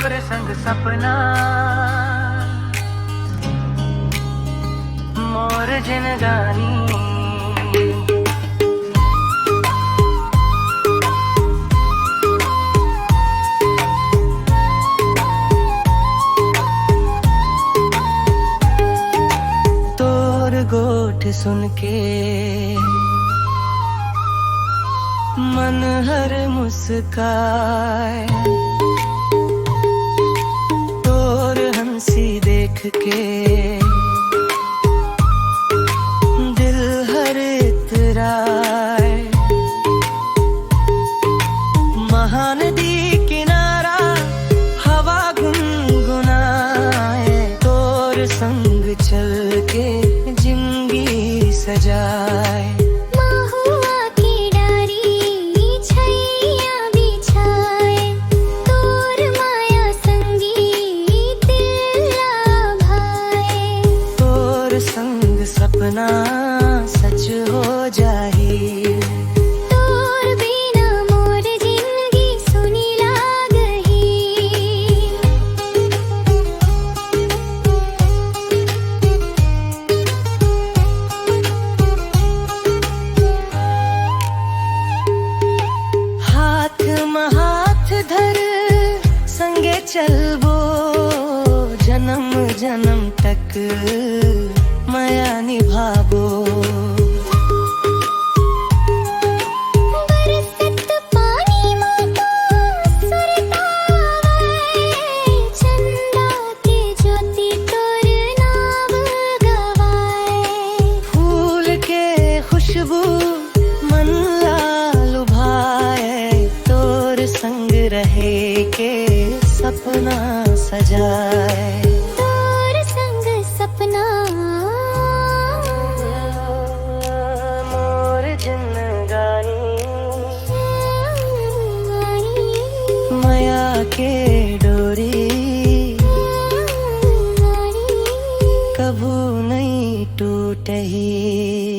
तोरे संग सपना मोर जिनगानी। तोर गोठ सुन के मन हर मुस्काए, तोर हंसी देख के दिल हर इतराए। महानदी किनारा हवा गुनगुनाए, तोर संग चल के जिंदगी सजाए। सपना सच हो जाही, तोर बिना मोर जिंदगी सुनी लागही। हाथ में हाथ धर संगे चलबो, जन्म जन्म तक माया निभाबो। बरसत पानी मोको सुरतावे, चंदा के ज्योति तोर नाम गवाए। फूल के खुशबू मन ला लुभाए, तोर संग रहे के सपना सजाए। तोर संग सपना माया के डोरी कभू नहीं टूटही।